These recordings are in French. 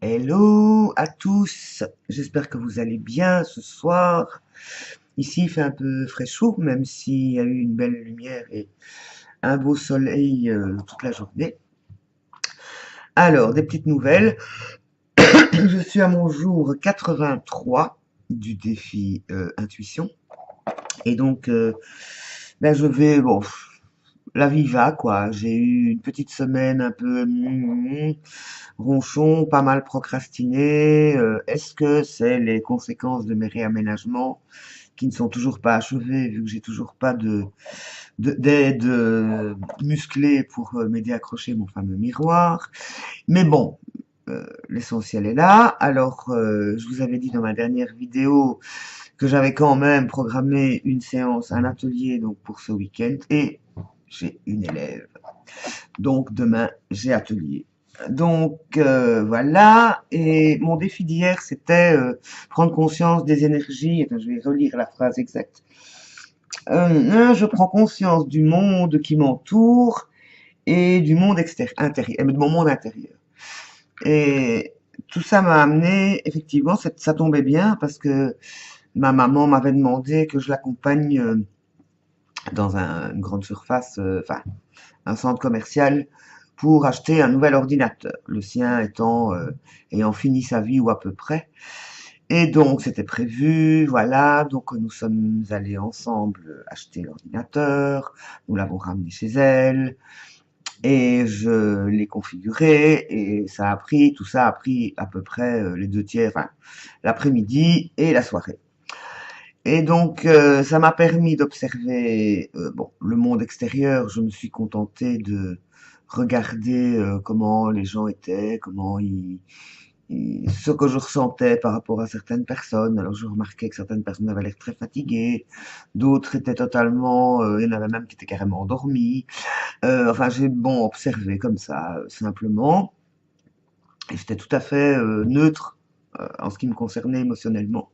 Hello à tous, j'espère que vous allez bien ce soir. Ici il fait un peu fraîchot, même s'il y a eu une belle lumière et un beau soleil toute la journée. Alors, des petites nouvelles. Je suis à mon jour 83 du défi intuition. Et donc, je vais, bon, la vie va, quoi. J'ai eu une petite semaine un peu ronchon, pas mal procrastiné. Est-ce que c'est les conséquences de mes réaménagements qui ne sont toujours pas achevés, vu que j'ai toujours pas d'aide musclée pour m'aider à accrocher mon fameux miroir. Mais bon, l'essentiel est là. Alors, je vous avais dit dans ma dernière vidéo que j'avais quand même programmé une séance, un atelier donc pour ce week-end, et j'ai une élève. Donc demain, j'ai atelier. Donc voilà, et mon défi d'hier, c'était prendre conscience des énergies. Attends, je vais relire la phrase exacte. Je prends conscience du monde qui m'entoure et du monde intérieur, de mon monde intérieur. Et tout ça m'a amené, effectivement, ça tombait bien parce que ma maman m'avait demandé que je l'accompagne dans une grande surface, enfin un centre commercial, pour acheter un nouvel ordinateur, le sien ayant fini sa vie ou à peu près. Et donc c'était prévu, voilà, donc nous sommes allés ensemble acheter l'ordinateur, nous l'avons ramené chez elle, et je l'ai configuré, et tout ça a pris à peu près les 2 tiers, enfin, l'après-midi et la soirée. Et donc, ça m'a permis d'observer bon, le monde extérieur. Je me suis contenté de regarder comment les gens étaient, ce que je ressentais par rapport à certaines personnes. Alors, je remarquais que certaines personnes avaient l'air très fatiguées, d'autres étaient totalement, il y en avait même qui étaient carrément endormis. Enfin, j'ai bon observé comme ça, simplement, et j'étais tout à fait neutre en ce qui me concernait émotionnellement.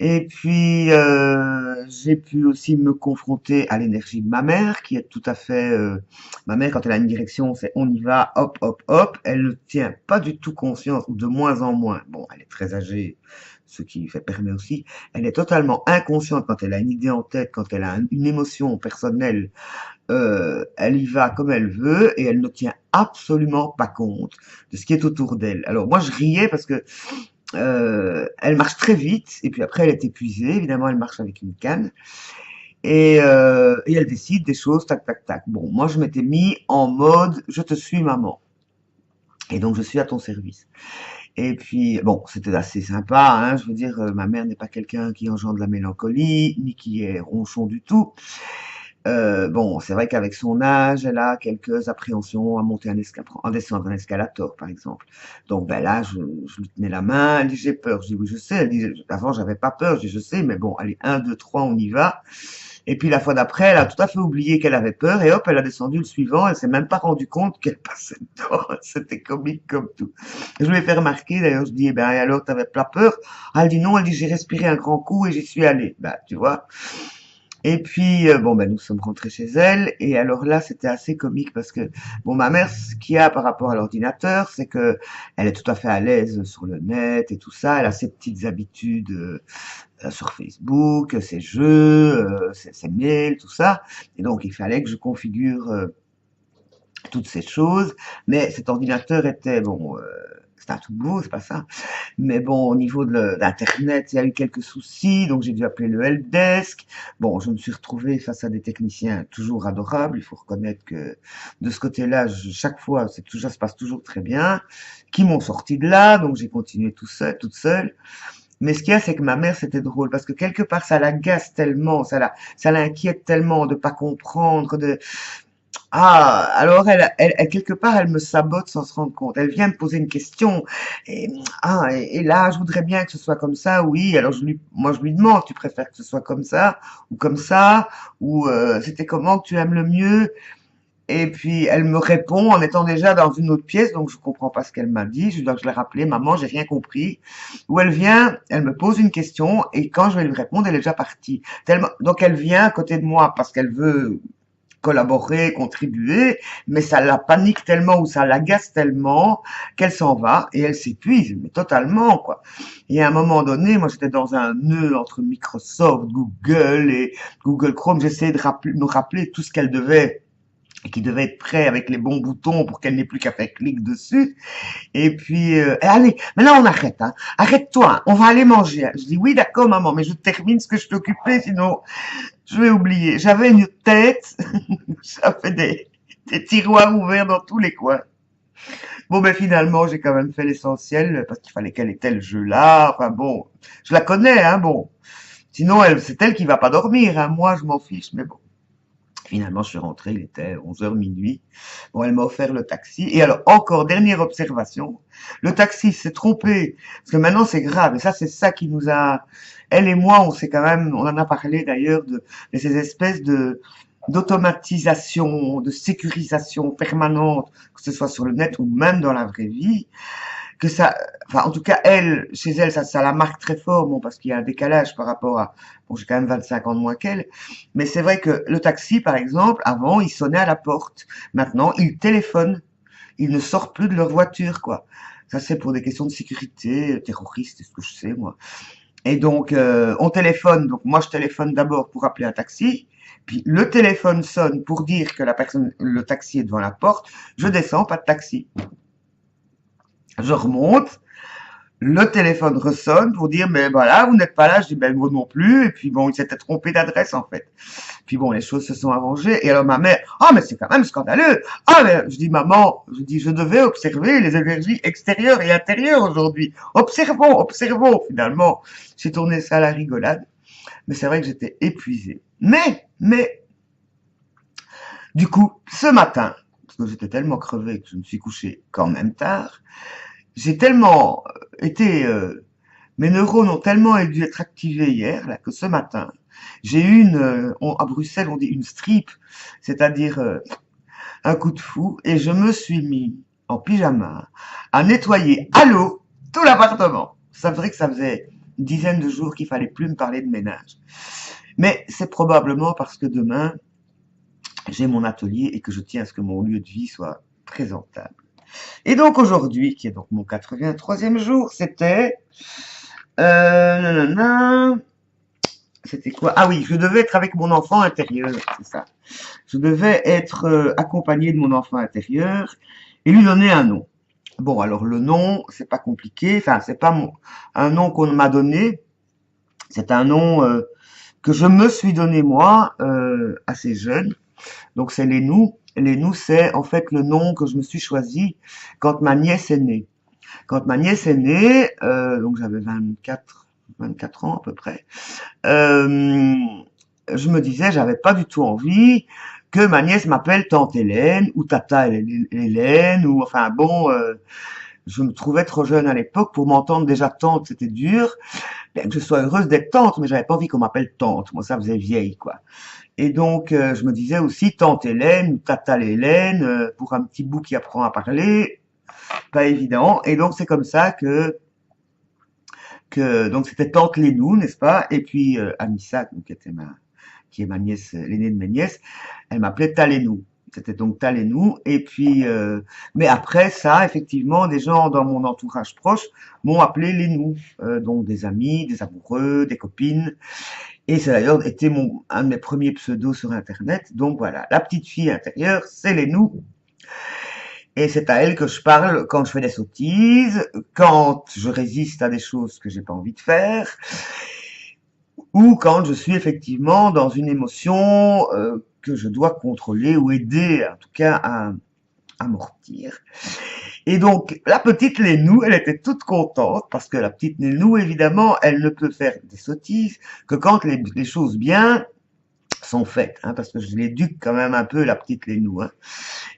Et puis, j'ai pu aussi me confronter à l'énergie de ma mère, qui est tout à fait... ma mère, quand elle a une direction, c'est on y va, hop, hop, hop. Elle ne tient pas du tout conscience, ou de moins en moins. Bon, elle est très âgée, ce qui fait permet aussi. Elle est totalement inconsciente quand elle a une idée en tête, quand elle a une émotion personnelle. Elle y va comme elle veut, et elle ne tient absolument pas compte de ce qui est autour d'elle. Alors moi, je riais parce que elle marche très vite, et puis après elle est épuisée, évidemment elle marche avec une canne, et elle décide des choses, tac, tac, tac. Bon, moi je m'étais mis en mode, je te suis maman, et donc je suis à ton service. Et puis, bon, c'était assez sympa, hein, je veux dire, ma mère n'est pas quelqu'un qui engendre de la mélancolie, ni qui est ronchon du tout. Bon, c'est vrai qu'avec son âge, elle a quelques appréhensions à monter en descendre un escalator, par exemple. Donc, ben là, je lui tenais la main, elle dit, j'ai peur. Je dis, oui, je sais. Elle dit, avant, j'avais pas peur. Je dis, je sais, mais bon, allez, un, deux, trois, on y va. Et puis, la fois d'après, elle a tout à fait oublié qu'elle avait peur, et hop, elle a descendu le suivant, elle s'est même pas rendu compte qu'elle passait dedans. C'était comique comme tout. Je lui ai fait remarquer, d'ailleurs, je dis, eh ben, et alors, t'avais pas peur? Elle dit non, elle dit, j'ai respiré un grand coup et j'y suis allée. Ben, tu vois. Et puis, bon, ben, nous sommes rentrés chez elle. Et alors là, c'était assez comique parce que, bon, ma mère, ce qu'il y a par rapport à l'ordinateur, c'est que elle est tout à fait à l'aise sur le net et tout ça. Elle a ses petites habitudes sur Facebook, ses jeux, ses mails, tout ça. Et donc, il fallait que je configure toutes ces choses. Mais cet ordinateur était, bon, c'est un tout nouveau, c'est pas ça. Mais bon, au niveau d'Internet, il y a eu quelques soucis, donc j'ai dû appeler le helpdesk. Bon, je me suis retrouvé face à des techniciens toujours adorables. Il faut reconnaître que de ce côté-là, chaque fois, ça se passe toujours très bien. Qui m'ont sorti de là, donc j'ai continué tout seul, toute seule. Mais ce qu'il y a, c'est que ma mère, c'était drôle, parce que quelque part, ça l'agace tellement, ça l'inquiète tellement de pas comprendre, alors quelque part, elle me sabote sans se rendre compte. Elle vient me poser une question. Et là, je voudrais bien que ce soit comme ça, oui. Alors moi, je lui demande, tu préfères que ce soit comme ça, ou c'était comment que tu aimes le mieux? Et puis, elle me répond en étant déjà dans une autre pièce, donc je comprends pas ce qu'elle m'a dit. Je dois que je l'ai rappelé, maman, j'ai rien compris. Ou elle vient, elle me pose une question, et quand je vais lui répondre, elle est déjà partie. Donc elle vient à côté de moi parce qu'elle veut collaborer, contribuer, mais ça la panique tellement ou ça l'agace tellement qu'elle s'en va et elle s'épuise, mais totalement, quoi. Et à un moment donné, moi j'étais dans un nœud entre Microsoft, Google et Google Chrome, j'essayais de me rappeler tout ce qu'elle devait et qui devait être prêt avec les bons boutons pour qu'elle n'ait plus qu'à faire clic dessus. Et puis, allez, maintenant on arrête, hein. Arrête-toi, hein. On va aller manger, hein. Je dis, oui, d'accord, maman, mais je termine ce que je t'occupais, sinon je vais oublier. J'avais une tête, j'avais des tiroirs ouverts dans tous les coins. Bon, ben finalement, j'ai quand même fait l'essentiel, parce qu'il fallait qu'elle ait le jeu là. Enfin bon, je la connais, hein, bon. Sinon, c'est elle qui va pas dormir, hein. Moi, je m'en fiche, mais bon. Finalement, je suis rentré, il était 11 h minuit. Bon, elle m'a offert le taxi. Et alors, encore, dernière observation. Le taxi s'est trompé. Parce que maintenant, c'est grave. Et ça, c'est ça qui nous a... Elle et moi, on s'est quand même... On en a parlé d'ailleurs de ces espèces d'automatisation, de sécurisation permanente, que ce soit sur le net ou même dans la vraie vie, que ça, enfin, en tout cas, elle, chez elle, ça la marque très fort, bon, parce qu'il y a un décalage par rapport à, bon, j'ai quand même 25 ans de moins qu'elle, mais c'est vrai que le taxi, par exemple, avant, il sonnait à la porte. Maintenant, il téléphone. Ils ne sortent plus de leur voiture, quoi. Ça, c'est pour des questions de sécurité, terroriste, c'est ce que je sais, moi. Et donc, on téléphone. Donc, moi, je téléphone d'abord pour appeler un taxi. Puis, le téléphone sonne pour dire que la personne, le taxi est devant la porte. Je descends, pas de taxi. Je remonte, le téléphone ressonne pour dire, mais voilà, vous n'êtes pas là. Je dis, ben, vous non plus. Et puis bon, il s'était trompé d'adresse, en fait. Puis bon, les choses se sont arrangées. Et alors ma mère, ah, mais c'est quand même scandaleux. Ah, mais je dis, maman, je dis, je devais observer les énergies extérieures et intérieures aujourd'hui. Observons, observons. Finalement, j'ai tourné ça à la rigolade. Mais c'est vrai que j'étais épuisée. Mais, du coup, ce matin, parce que j'étais tellement crevé que je me suis couché quand même tard, j'ai tellement été, mes neurones ont tellement dû être activés hier là, que ce matin, j'ai eu à Bruxelles on dit une strip, c'est-à-dire un coup de fou, et je me suis mis en pyjama à nettoyer à l'eau tout l'appartement. Ça vrai que ça faisait une dizaine de jours qu'il fallait plus me parler de ménage. Mais c'est probablement parce que demain, j'ai mon atelier et que je tiens à ce que mon lieu de vie soit présentable. Et donc aujourd'hui, qui est donc mon 83e jour, c'était... nanana, c'était quoi? Ah oui, je devais être avec mon enfant intérieur, c'est ça. Je devais être accompagné de mon enfant intérieur et lui donner un nom. Bon, alors le nom, c'est pas compliqué. Enfin, c'est pas un nom qu'on m'a donné. C'est un nom que je me suis donné moi, assez jeune. Donc c'est Lénou. Lénou, c'est en fait le nom que je me suis choisi quand ma nièce est née. Quand ma nièce est née, donc j'avais 24 ans à peu près, je me disais, j'avais pas du tout envie que ma nièce m'appelle tante Hélène ou tata Hélène ou enfin bon, je me trouvais trop jeune à l'époque pour m'entendre déjà tante, c'était dur. Bien que je sois heureuse d'être tante, mais j'avais pas envie qu'on m'appelle tante. Moi, ça faisait vieille, quoi. Et donc, je me disais aussi tante Hélène ou tata Hélène pour un petit bout qui apprend à parler, pas évident. Et donc, c'est comme ça que donc c'était tante Lénou, n'est-ce pas? Et puis Anissa, donc, qui est ma nièce, l'aînée de mes nièces, elle m'appelait Talénou. C'était donc Talénou. Et puis, mais après ça, effectivement, des gens dans mon entourage proche m'ont appelé Lénou, donc des amis, des amoureux, des copines. Et c'est d'ailleurs été un de mes premiers pseudos sur Internet. Donc voilà, la petite fille intérieure, c'est Lénou. Et c'est à elle que je parle quand je fais des sottises, quand je résiste à des choses que j'ai pas envie de faire, ou quand je suis effectivement dans une émotion que je dois contrôler ou aider, en tout cas, à amortir. Et donc, la petite Lénou, elle était toute contente, parce que la petite Lénou, évidemment, elle ne peut faire des sottises que quand les choses bien sont faites, hein, parce que je l'éduque quand même un peu, la petite Lénou, hein.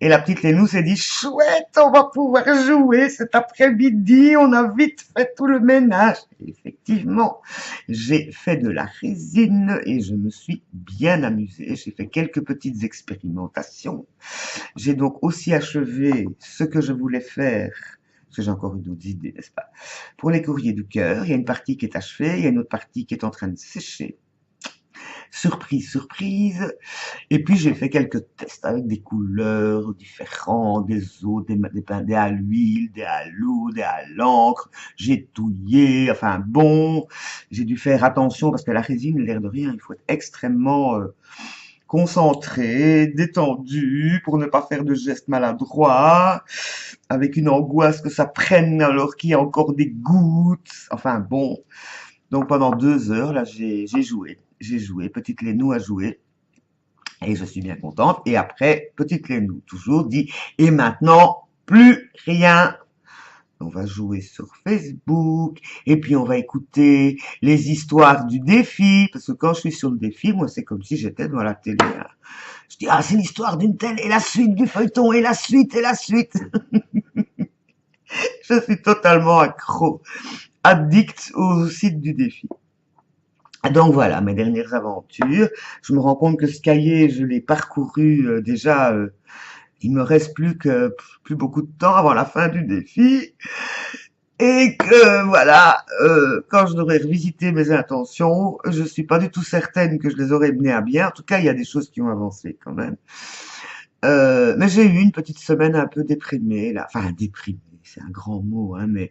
Et la petite Lénou s'est dit, chouette, on va pouvoir jouer cet après-midi, on a vite fait tout le ménage. Et effectivement, j'ai fait de la résine et je me suis bien amusée. J'ai fait quelques petites expérimentations. J'ai donc aussi achevé ce que je voulais faire, parce que j'ai encore une autre idée, n'est-ce pas? Pour les courriers du cœur, il y a une partie qui est achevée, il y a une autre partie qui est en train de sécher. surprise, surprise. Et puis j'ai fait quelques tests avec des couleurs différentes, des eaux, des à l'huile, des à l'eau, des à l'encre. J'ai touillé, enfin bon, j'ai dû faire attention parce que la résine, l'air de rien, il faut être extrêmement concentré, détendu pour ne pas faire de gestes maladroits, avec une angoisse que ça prenne alors qu'il y a encore des gouttes. Enfin bon, donc pendant 2 heures, là, j'ai joué. J'ai joué, petite Lénou a joué. Et je suis bien contente. Et après, petite Lénou, toujours dit, et maintenant, plus rien. On va jouer sur Facebook, et puis on va écouter les histoires du défi, parce que quand je suis sur le défi, moi, c'est comme si j'étais devant la télé, hein. Je dis, ah, c'est l'histoire d'une telle, et la suite du feuilleton, et la suite, et la suite. Je suis totalement accro, addict au site du défi. Donc voilà, mes dernières aventures. Je me rends compte que ce cahier, je l'ai parcouru déjà. Il me reste plus beaucoup de temps avant la fin du défi. Et que voilà, quand je devrais revisiter mes intentions, je suis pas du tout certaine que je les aurais menées à bien. En tout cas, il y a des choses qui ont avancé quand même. Mais j'ai eu une petite semaine un peu déprimée là. Enfin, déprimée, c'est un grand mot, hein, mais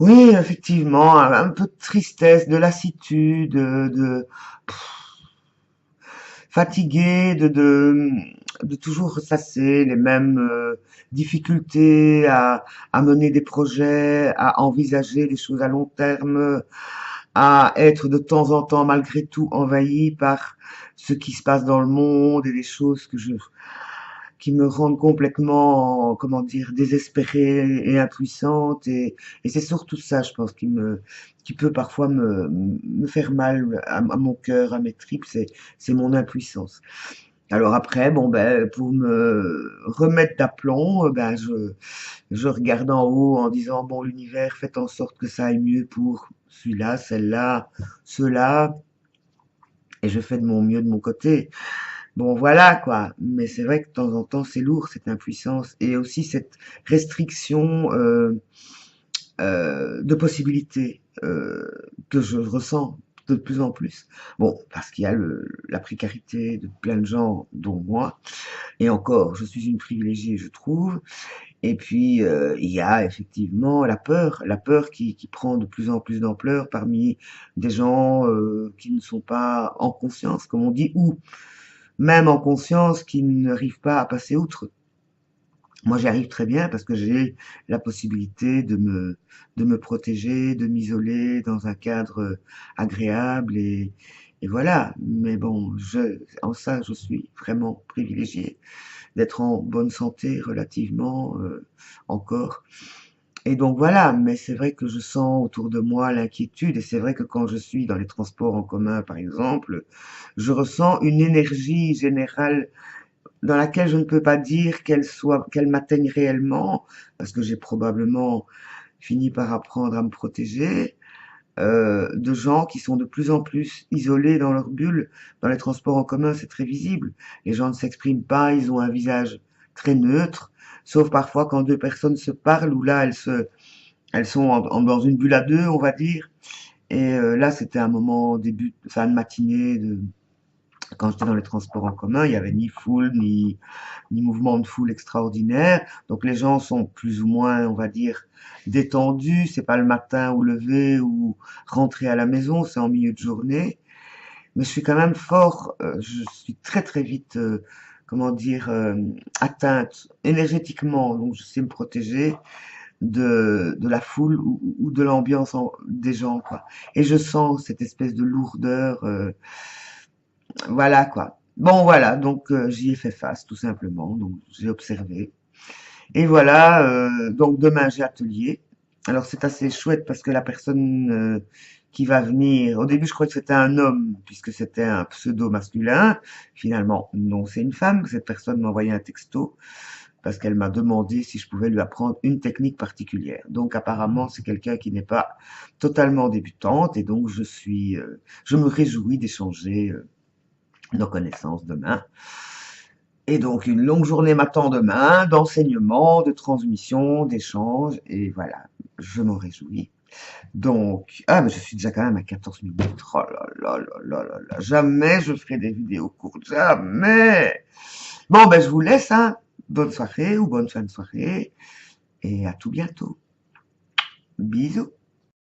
oui, effectivement, un peu de tristesse, de lassitude, de fatigué, de toujours ressasser les mêmes difficultés à mener des projets, à envisager des choses à long terme, à être de temps en temps malgré tout envahi par ce qui se passe dans le monde et des choses qui me rendent complètement, comment dire, désespérée et impuissante. Et c'est surtout ça, je pense, qui peut parfois me faire mal à mon cœur, à mes tripes, c'est mon impuissance. Alors après, bon ben, pour me remettre d'aplomb, ben je regarde en haut en disant bon l'univers, faites en sorte que ça aille mieux pour celui-là, celle-là, ceux-là, et je fais de mon mieux de mon côté. Bon, voilà, quoi. Mais c'est vrai que de temps en temps, c'est lourd, cette impuissance. Et aussi cette restriction de possibilités que je ressens de plus en plus. Bon, parce qu'il y a la précarité de plein de gens, dont moi. Et encore, je suis une privilégiée, je trouve. Et puis, il y a effectivement la peur qui prend de plus en plus d'ampleur parmi des gens qui ne sont pas en conscience, comme on dit, ou même en conscience, qui n'arrivent pas à passer outre. Moi, j'y arrive très bien parce que j'ai la possibilité de me protéger, de m'isoler dans un cadre agréable et voilà. Mais bon, en ça, je suis vraiment privilégiée d'être en bonne santé relativement encore. Et donc voilà, mais c'est vrai que je sens autour de moi l'inquiétude et c'est vrai que quand je suis dans les transports en commun, par exemple, je ressens une énergie générale dans laquelle je ne peux pas dire qu'elle m'atteigne réellement, parce que j'ai probablement fini par apprendre à me protéger, de gens qui sont de plus en plus isolés dans leur bulle. Dans les transports en commun, c'est très visible. Les gens ne s'expriment pas, ils ont un visage très neutre, sauf parfois quand deux personnes se parlent, où là, elles sont dans une bulle à deux, on va dire. Et là, c'était un moment fin de matinée, quand j'étais dans les transports en commun, il y avait ni foule, ni mouvement de foule extraordinaire. Donc les gens sont plus ou moins, on va dire, détendus. C'est pas le matin ou lever ou rentrer à la maison, c'est en milieu de journée. Mais je suis quand même je suis très très vite, comment dire, atteinte énergétiquement. Donc je sais me protéger de la foule ou de l'ambiance des gens, quoi. Et je sens cette espèce de lourdeur. Voilà quoi. Bon voilà, donc j'y ai fait face tout simplement, donc j'ai observé. Et voilà, donc demain j'ai atelier. Alors c'est assez chouette parce que la personne qui va venir, au début je croyais que c'était un homme puisque c'était un pseudo masculin. Finalement, non, c'est une femme. Cette personne m'a envoyé un texto parce qu'elle m'a demandé si je pouvais lui apprendre une technique particulière. Donc apparemment c'est quelqu'un qui n'est pas totalement débutante et donc je me réjouis d'échanger nos connaissances demain. Et donc une longue journée m'attend demain, d'enseignement, de transmission, d'échange, et voilà, je m'en réjouis. Donc, ah, mais je suis déjà quand même à 14 minutes. Oh là là là là là là. Jamais je ferai des vidéos courtes. Jamais. Bon, ben, je vous laisse, hein. Bonne soirée ou bonne fin de soirée. Et à tout bientôt. Bisous.